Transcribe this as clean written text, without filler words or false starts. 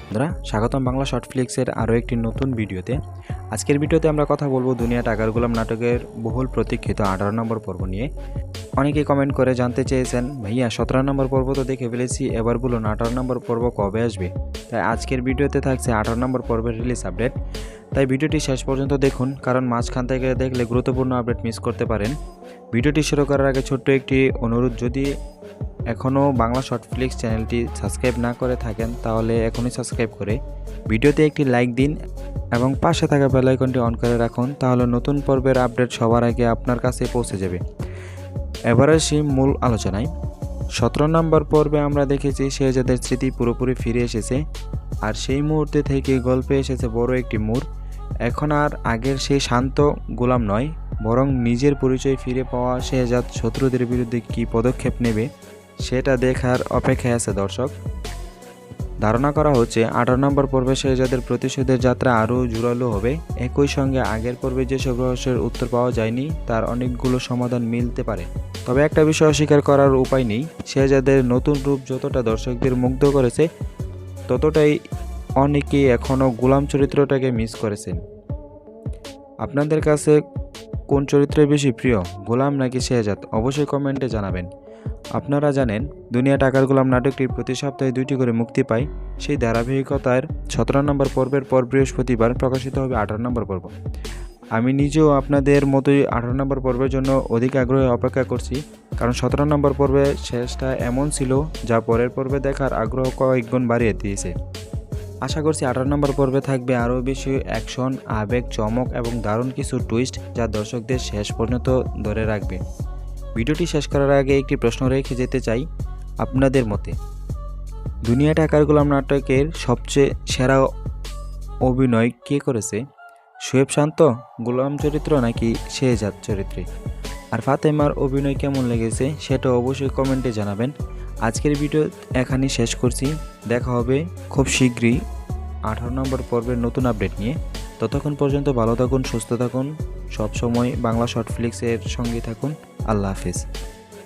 বন্ধুরা স্বাগতম বাংলা শর্ট ফ্লিক্সের আরও একটি নতুন ভিডিওতে। আজকের ভিডিওতে আমরা কথা বলবো দুনিয়া টাকার গোলাম নাটকের বহুল প্রতীক্ষিত 18 নম্বর পর্ব নিয়ে। অনেকেই কমেন্ট করে জানতে চেয়েছেন, ভাইয়া 17 নম্বর পর্ব তো দেখে ফেলেছি, এবার বলুন 18 নম্বর পর্ব কবে আসবে। তাই আজকের ভিডিওতে থাকছে 18 নম্বর পর্বের রিলিজ আপডেট। তাই ভিডিওটি শেষ পর্যন্ত দেখুন, কারণ মাঝখান থেকে দেখলে গুরুত্বপূর্ণ আপডেট মিস করতে পারেন। ভিডিওটি শুরু করার আগে ছোট্ট একটি অনুরোধ, যদি এখনও বাংলা শর্ট ফ্লিক্স চ্যানেলটি সাবস্ক্রাইব না করে থাকেন তাহলে এখনই সাবস্ক্রাইব করে ভিডিওতে একটি লাইক দিন এবং পাশে থাকা বেল আইকনটি অন করে রাখুন, তাহলে নতুন পর্বের আপডেট সবার আগে আপনার কাছে পৌঁছে যাবে। এবার আসি মূল আলোচনায়। 17 নম্বর পর্বে আমরা দেখেছি শেহজাদের স্মৃতি পুরোপুরি ফিরে এসেছে, আর সেই মুহূর্তে থেকে গল্পে এসেছে বড় একটি মোড়। এখন আর আগের সেই শান্ত গোলাম নয়, বরং নিজের পরিচয় ফিরে পাওয়া শেহজাদ শত্রুদের বিরুদ্ধে কী পদক্ষেপ নেবে সেটা দেখার অপেক্ষায় আছে দর্শক। ধারণা করা হচ্ছে 18 নম্বর পর্বে শেহজাদের প্রতিশোধের যাত্রা আরও জোরালো হবে। একই সঙ্গে আগের পর্বে যেসব রহস্যের উত্তর পাওয়া যায়নি তার অনেকগুলো সমাধান মিলতে পারে। তবে একটা বিষয় অস্বীকার করার উপায় নেই, শেহজাদের নতুন রূপ যতটা দর্শকদের মুগ্ধ করেছে ততটাই অনেকেই এখনও গোলাম চরিত্রটাকে মিস করেছেন। আপনাদের কাছে কোন চরিত্র বেশি প্রিয়, গোলাম নাকি শেহজাদ? অবশ্যই কমেন্টে জানাবেন। আপনারা জানেন দুনিয়া টাকার গোলাম নাটকটি প্রতি সপ্তাহে 2টি করে মুক্তি পায়। সেই ধারাবাহিকতার 17 নম্বর পর্বের পর বৃহস্পতিবার প্রকাশিত হবে 18 নম্বর পর্ব। আমি নিজেও আপনাদের মতোই 18 নম্বর পর্বের জন্য অধিক আগ্রহে অপেক্ষা করছি, কারণ 17 নম্বর পর্বে শেষটা এমন ছিল যা পরের পর্বে দেখার আগ্রহ কয়েকগুণ বাড়িয়ে দিয়েছে। আশা করছি 18 নম্বর পর্বে থাকবে আরও বেশি অ্যাকশন, আবেগ, চমক এবং দারুণ কিছু টুইস্ট যা দর্শকদের শেষ পর্যন্ত ধরে রাখবে। ভিডিওটি শেষ করার আগে একটি প্রশ্ন রেখে যেতে চাই, আপনাদের মতে দুনিয়া টাকার গোলাম নাটকের সবচেয়ে সেরা অভিনয় কে করেছে? শোয়েব শান্ত গোলাম চরিত্র নাকি শেহজাদ চরিত্রে? আর ফাতেমার অভিনয় কেমন লেগেছে সেটা অবশ্যই কমেন্টে জানাবেন। আজকের ভিডিও এখানেই শেষ করছি, দেখা হবে খুব শীঘ্রই 18 নম্বর পর্বের নতুন আপডেট নিয়ে। ততক্ষণ পর্যন্ত ভালো থাকুন, সুস্থ থাকুন, সবসময় বাংলা শর্ট ফ্লিক্সের সঙ্গে থাকুন। আল্লাহ হাফিজ।